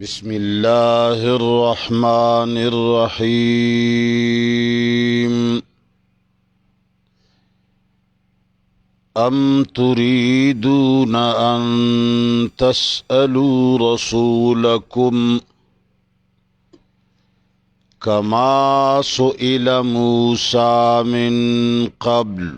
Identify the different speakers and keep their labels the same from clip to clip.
Speaker 1: بسم الله الرحمن الرحيم أم تريدون أن تسألوا رسولكم كما سئل موسى من قبل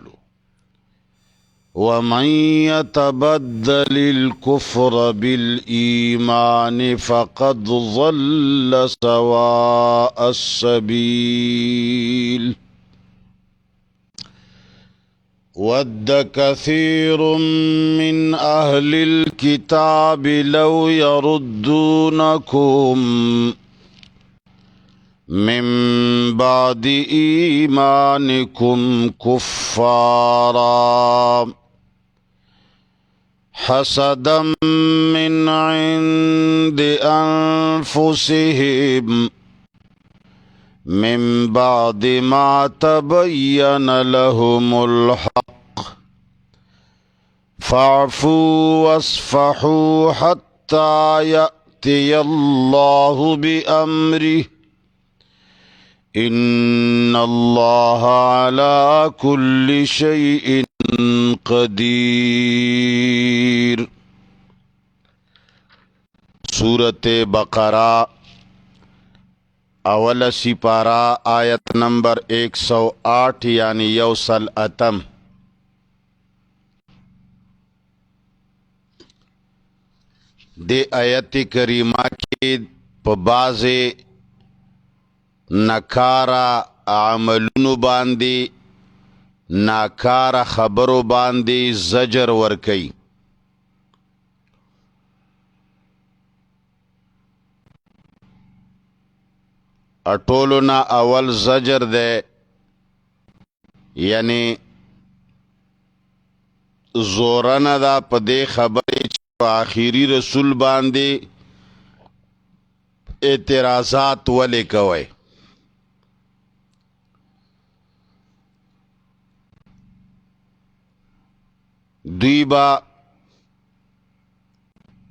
Speaker 1: ومن يتبدل الكفر بالإيمان فقد ضل سواء السبيل ود كثير من أهل الكتاب لو يردونكم من بعد إيمانكم كفارا حسدا من عند أنفسهم من بعد ما تبين لهم الحق فاعفوا واصفحوا حتى يأتي الله بأمره إن الله على كل شيء قدیر. سورة بقرہ اول سپارہ آیت نمبر 108 یعنی یوسل اتم. دے آیت کریمہ کی پباز نکارا عملونو باندی ناکار خبرو باندی زجر ورکی. اٹولونا اول زجر دے یعنی زورن دا پدے خبری چو آخری رسول باندی اعتراضات ولی کوئے. دوی با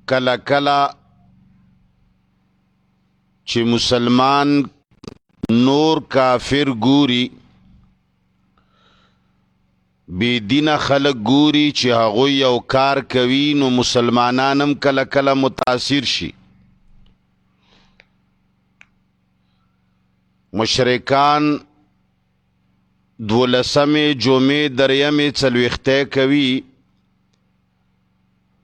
Speaker 1: کلا کلا چی مسلمان نور کافر گوری بی دین خلق گوری چی هغوی یو کار کوي نو مسلمانانم کلا کلا متاثر شي. مشرکان دولسمی جمعه دریمی څلوېښتۍ کوي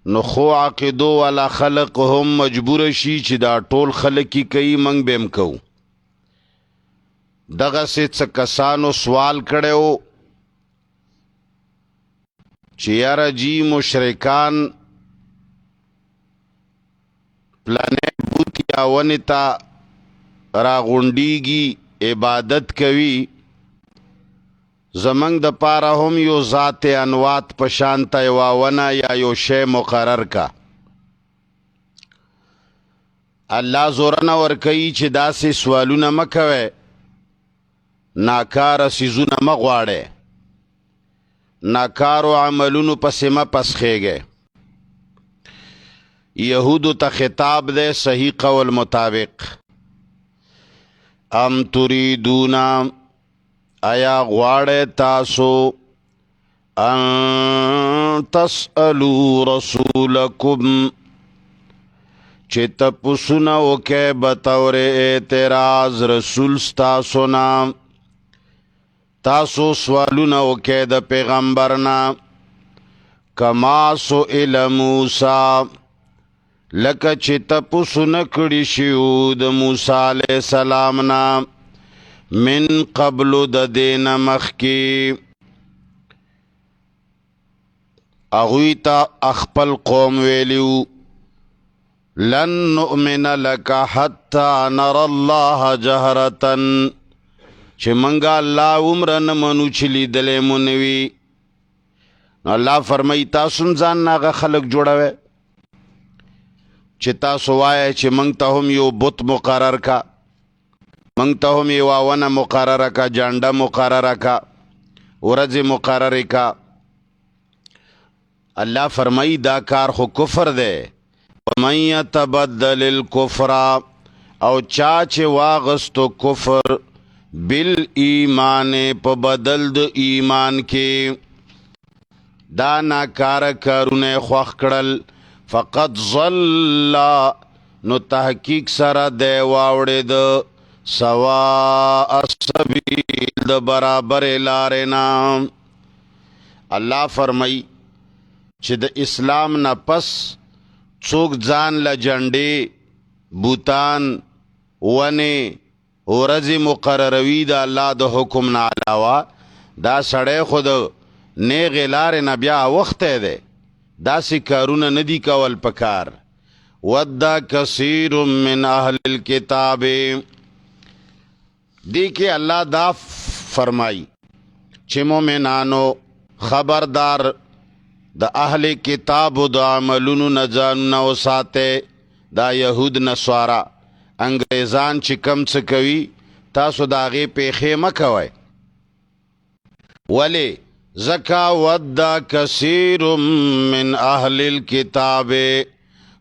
Speaker 1: نو خو عقیدو والا خلق هم مجبور شي چې دا ټول خلقی کوي منګ بیم کو. دغه سه څه کسانو سوال کړو چې یاره جی مشرکان پلانې بوتیا ونتا را غونډیږي عبادت کوي زمنګ د پاره هم یو ذات انوات پشانت یواونه یا یو شی مقرر کا. الله زورنا ورکوي چې داسې سوالونه مکوي ناکار سیزونه مغواړي ناکارو عملونو پسې مپسخېږي. یهودو ته خطاب دے صحیح قول مطابق. ام تریدونا آیا غواړی تاسو ان تسألو رسولکم چې تپوسونه وکئ بطور اعتراض رسول ستاسونا تاسو سوالونه وکئ د پیغمبرنا کما سئل موسی لکه چې تپوسونه کړي شیو د موسی علیہ السلام نا من قبل د دین مخکی اغوی تا اخپل قوم ویلیو لن نؤمن لک حتی نر اللہ جہرتن چه منگا اللہ عمرن منو چلی دلی منوی. اللہ فرمائی تاسم زان ناغا خلق جوڑاوے چه تاسو وائے چه منگ تا هم یو بت مقرر کا منگ تا هم یو آونه مقرر کا جانڈا مقرر کا ورز مقرر کا. اللہ فرمائی دا کار خو کفر دے ومن يتبدل الكفر او چا چې واغستو کفر بالایمان په بدل د ایمان کې دا ناکار کارونه خوښ کړل فقد ضل نو تحقیق سره دی واوړید سواء السبیل د برابر لارې نه الله فرمای چې د اسلام نه پس څوک ځان له جنډې بوتان ونې ورځې مقرروي د الله د حکم نه علاوه دا سړی خود نیغې لارې نه بیا وختی دی داسې کارونه نه دي کول پکار ود کثیر من اهل الکتاب دی کې الله دا فرمای چې مومنانو خبردار د اهل کتاب د عملونو نه ځانونه وساتئ دا یهود نصارا انګریزان چې کم څه کوي تاسو د هغې پیښې مه کوئ ولې ځکه ود کثیر من اهل الکتاب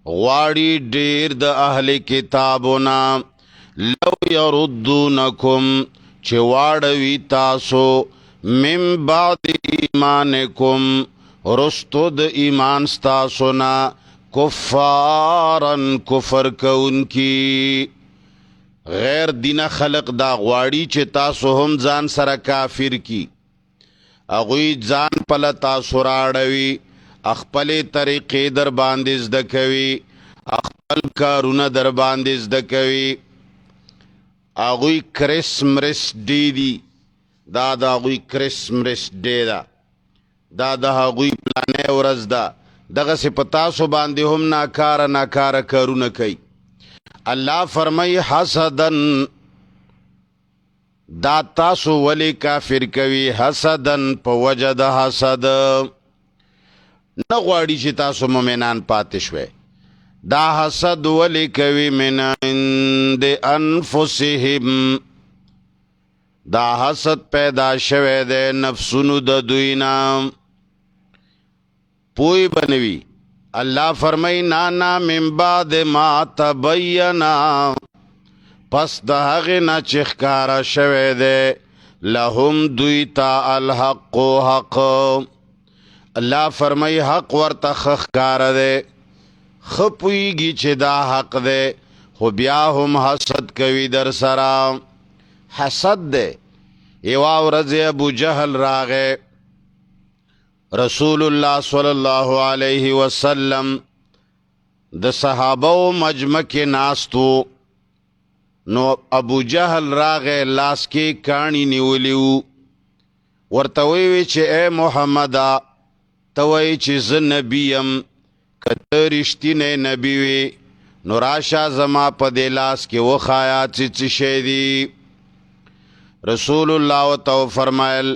Speaker 1: غواړي ډېر د اهل کتابونه لو یردونکم چې واړوي تاسو من بعد ایمانکم رستو د ایمان ستاسو نه کفارن کفر کونکی غیر دین خلق دا غواړي چې تاسو هم ځان سره کافر کی اغوی ځان پله تاسو راړوي خپلې طریقې در باندې زده کوي خپل کارونه در باندې زده کوي اغوی کرسمرس ډی دی دا د هغوی کرسمرس ډی ده دا د هغوی پلانې ورځ ده دغسې په تاسو باندې هم ناکاره کارونه کوي الله فرمای حسدن دا تاسو ولی کافر کوي حسدن په وجه د حسد نه غواړي چې تاسو مؤمنان پاتې شوي دا حسد ولی کوي من عند انفسهم دا حسد پیدا شوه ده نفسونو د دوی نام پوی بنوی الله فرمای نانا من بعد ما تبینا پس د هغې نه چې ښکاره شوی دی لهم دوی ته الحق حق الله فرمای حق ورته ښه ښکاره دی ښه پوهېږي چې دا حق دی خو بیا هم حسد کوي در سره حسد دی یوه ورځ ابو جهل راغی رسول الله صلی الله علیه وسلم د صحابه مجمع کې ناستو نو ابو جهل راغی لاس کې کاڼي نیولی وو ورته ویې چې ای محمده ته وایې چې زه نبي یم که ته رښتینی نبي وې نو راشه زما په دې لاس کې وښایه چې څه شی دی رسول الله ورته وفرمایل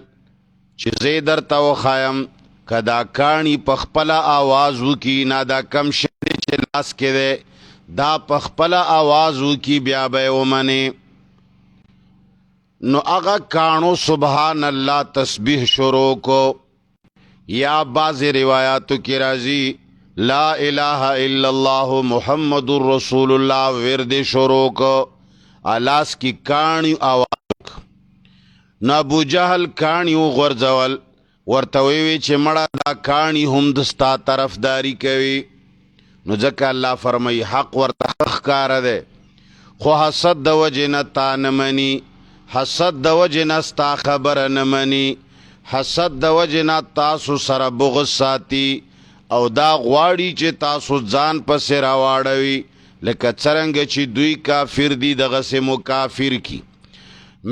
Speaker 1: چې زه درته وښایم که دا کاڼي په خپله آواز وکړي نه دا کم شی دی چې لاس کې دی دا په خپله آواز وکړي بیا به یې ومنې نو هغه کاڼو سبحان الله تسبیح شروع کو یا بعض روایاتو کې راځي لا اله الا الله محمد رسول الله ورد شروع کو الاس کی کاڼي آواز نو ابو جهل کاڼي وغورځول ورته ویې چې مړه دا کاڼي هم د ستا طرفداري کوي نو ځکه الله فرمایي حق ورته ښکاره دی خو حسد د وجې نه تا نه مني حسد د وجې نه ستا خبره نه مني حسد د وجې نه تاسو سره بغض ساتي او دا غواړي چې تاسو ځان پسې راواړوي لکه څرنګه چې دوی کافر دي دغسې مو کافر کی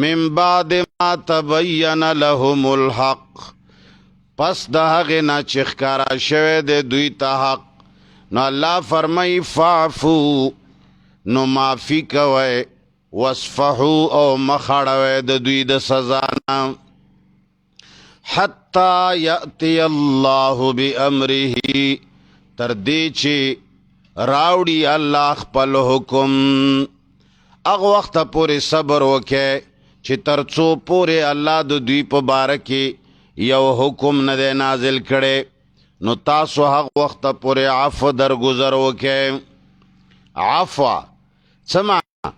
Speaker 1: من بعد ما تبین لهم الحق پس د هغې نه چې ښکاره شوی دی دوی ته حق نو الله فرمای فعفو نو معافي کوئ وصفحو او مخړوئ د دوی د سزا نه حتی یأتی الله بامره تر دې چې راوړي الله خپل حکم هغه وخته پورې صبر وکئ چې تر څو پورې الله د دوی په باره کې یو حکم نه دی نازل کړی نو تاسو حق وقت پورې عفو درگذر وکئ. عفو څه معنا؟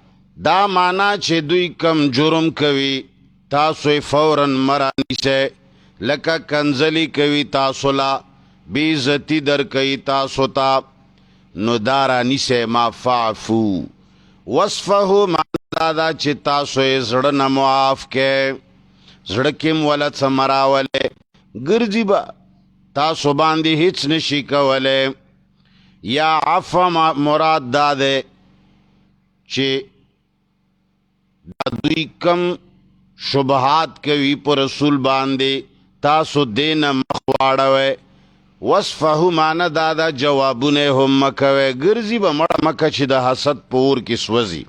Speaker 1: دا معنا چې دوی کم جرم کوي تاسو یې فوراً مرانیسئ، لکه کنزلی کوي تاسو لا، بی عزتی در کوي تاسو تا، نو دا رانیسئ. ما فعفو وصفه معنا دا چې تاسو یې زړه نه معاف کې، زړه کې مولا څه مراولې ګرځي به تاسو باندې هیڅ نشي کولی. یا عفو مراد دا دی چې دا دوی کم شبهات کوي پر رسول باندې تاسو دین مخ واړوئ. وصفه معنا دا دا جوابونه هم مکوئ، ګرځي به مړه مکه چې د حسد په اور کې سوځي.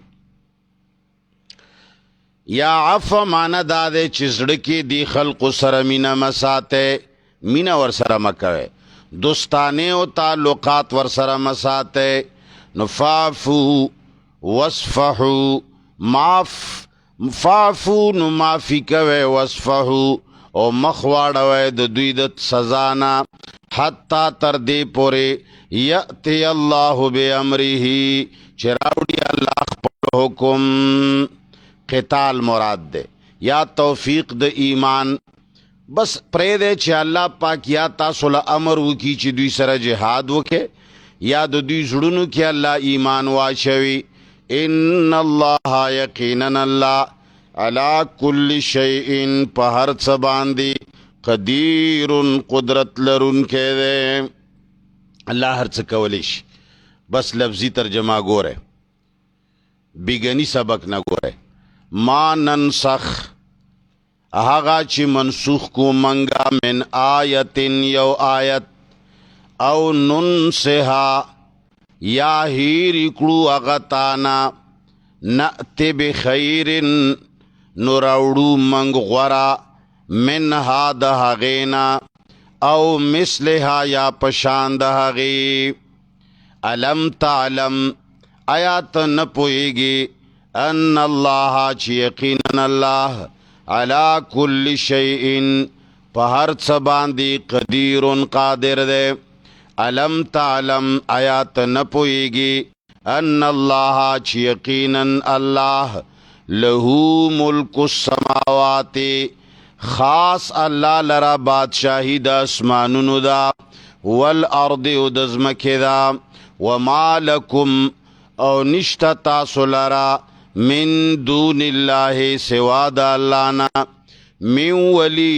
Speaker 1: یا عفو معنا دا دی چې زړه کې دی خلقو سره مینه مساتئ، مینه ور سره مکوئ، دوستانه او تعلقات ور سره مساتئ. نو فعفو وصفحو فعفو نو معافی کوئ، وصفحو او مخواړوئ د دوی د سزانا، حتی تر دې پورې یأتی الله بامره چې راوړي الله خپل حکم. قتال مراد دے یا توفیق د ایمان، بس پرې دے چې الله پاک یا تاسو له امر وکي چې دوی سره جهاد وکړي، یا د دوی زړونو کې الله ایمان واچوي. ان الله یقینا الله علی کل شیء په هر څه باندې قدیر قدرت لرونکی دی. الله هر څه کولی شي، بس لفظي ترجمه ګوره، بیگنی سبق نه ګوره. ما ننسخ هغه چې منسوخ کو منگا من آیت یو آیت، او ننسها یا هیر کړو هغه تانا، نأتی بخیر نراوړو منگ غورا، منها د هغینا، او مثلها یا پشان د هغی. علم تعلم آیات نه پوهیږي ان الله چې یقینا الله علی کل شیء په هر څه باندې قدیر قادر دی. علم تعلم آیات نه پوهیږي ان الله چې یقینا الله له ملک السماوات خاص الله لرا بادشاہی د اسمانونو دا، والارض او د ځمکې دا، وما لکم او نشتا تاسو لرا من دون الله سوا د الله نه، من ولی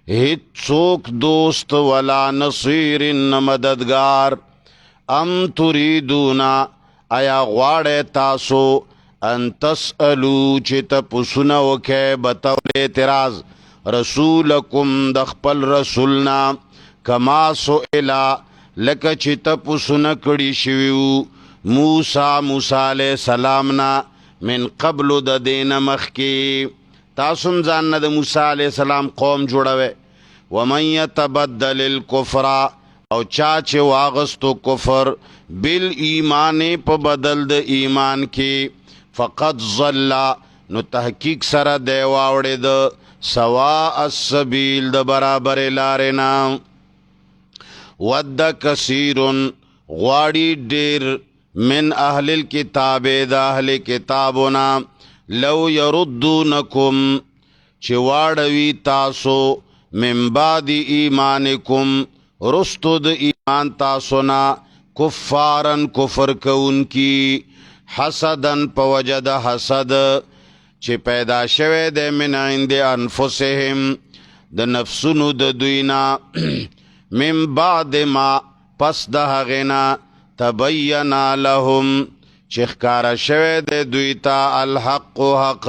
Speaker 1: هیڅوک دوست ولا نصیر مددگار. ام تریدونا آیا غواړئ تاسو ان تسألو چې تپوسونه وکئ بطول اعتراض رسولکم د خپل رسولنا، کما سئلا لکه چې تپوسونه کړي شوي موسی علیہ السلام نا من قبل د دین مخکی. تاسم ځان نه د موسی علیہ السلام قوم جوړوي. ومن یتبدل الکفر او چا چې واغستو کفر بالایمان په بدل د ایمان کې، فقد ضل نو تحقیق سره دی واوړې د سواء السبیل د برابر لارې نه. ود کثیر غواړي ډیر من اهل الكتاب د اهل کتابنا، لو يردونکم چې واړوي تاسو من بعد ایمانکم رستو د ایمان تاسو نه، کفارن کفر کون کی، حسدن پوجد حسد چې پیدا شوه د من عند انفسهم د نفسونو د دوینا، من بعد ما پس د هغینا، تبینا لهم چې ښکارا شوه د دوی ته الحق حق،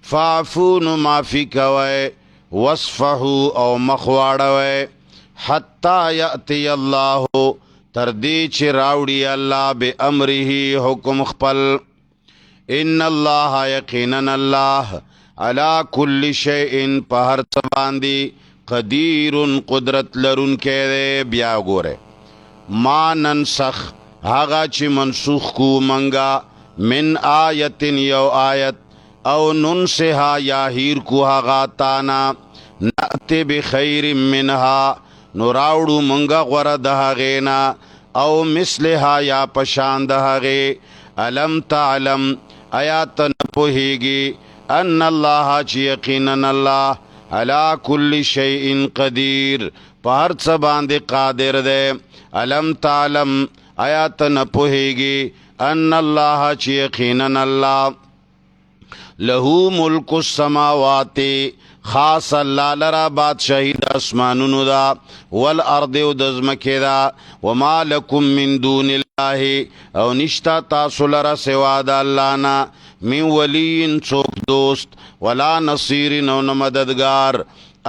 Speaker 1: فعفون معافی کوئ، وصفحو او مخواړوئ، حتی یأتی الله تر دې چې راوړي الله به امره حکم خپل. ان الله یقینا الله علی کل شیء په هر څه باندې قدیر قدرت لرونکی دی. بیا ګوره ما ننسخ هغه چې منسوخ کو منگا من آیت یو آیت، او ننسها یا هیر کو هغه تانا، نأتی بخیر منها نو راوړو مونږه غوره د هغې نه او مثلها یا پشان د هغې. الم تعلم آیا ته نه پوهېږي ان الله چې یقینا الله علی کل شیء قدیر په هر څه باندې قادر دی. الم تعلم آیا ته نه پوهېږي ان الله چې یقینا الله له ملک السماوات خاص الله لرا بادشاہی د اسمانونو دا والارض او د ځمکې دا. وما لکم من دون الله او نشتا تاسو لرا سوا د الله نه من ولی څوک دوست ولا نصیر نو نه مددگار.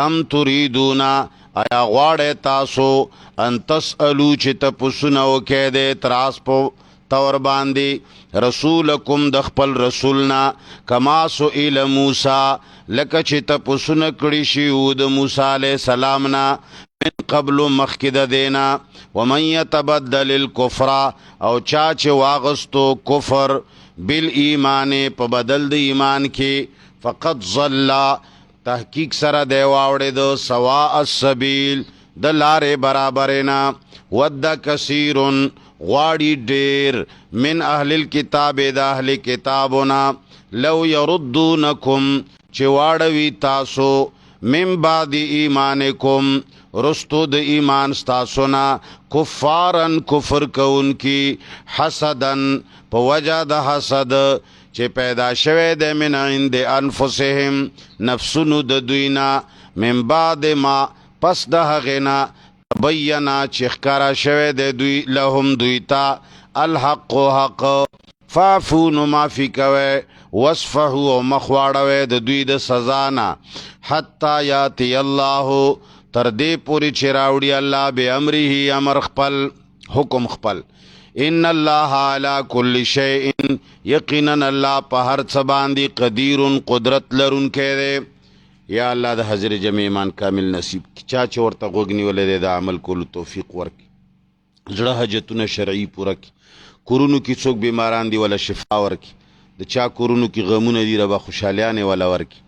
Speaker 1: ام تریدونا آیا غواړئ تاسو ان تسألو چې تپوسونه وکئ د اعتراض په طور باندې رسولکم د خپل رسولنا کما سئل موسی لکه چې تپوسونه کړي شي د موسی علیه السلام نه من قبل مخکې د دینا. ومن یتبدل الکفر او چا چې واغستو کفر بالایمان په بدل د ایمان کې فقد ضل تحقیق سره دی واوړېدو سواء السبیل د لارې برابرې نه. ود کثیر غواړي ډېر من اهل الکتاب د اهل کتابونه لو یردونکم چې واړوي تاسو من بعد ایمانکم رستو د ایمان ستاسو نه کفارن کفر کوونکي حسدن په وجه د حسد چې پیدا شوی د من عند انفسهم نفسونو د دوی نه من بعد ما پس د هغې نه تبینا چې ښکاره شوی د دوی لهم دوی ته الحق حق فاعفو نو معافي کوئ وصفحو او مخ واړوئ د دوی د سزا نه حتی یاتی الله تر دې پورې چې راوړي الله بامره امر خپل حکم خپل. ان الله علی کل شیء یقینا الله په هر څه باندې قدیر قدرت لرونکی دی. یا الله د حضر جمع ایمان کامل نصیب چا چې ورته غوږ نیولی دی د عمل کولو توفیق ورکړي. زړه حاجتونه شرعي پوره کړي. کورونو کې څوک بیماران دي ولا شفا ورکړي. د چا کورونو کې غمونه دي ربه خوشحالیانې ولا ورکړي.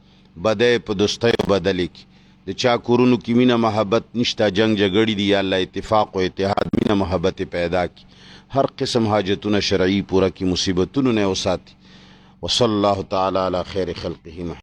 Speaker 1: بدی په دوستیو بدلې کړي. د چا کورونو کې مینه محبت نشته جنگ جګړې دي یا الله اتفاق او اتحاد مینه محبت پیدا کړي. هر قسم حاجتونه شرعي پوره کړي. مصیبتونو نه وساتي. وصلی الله تعالی علی خیر خلقه.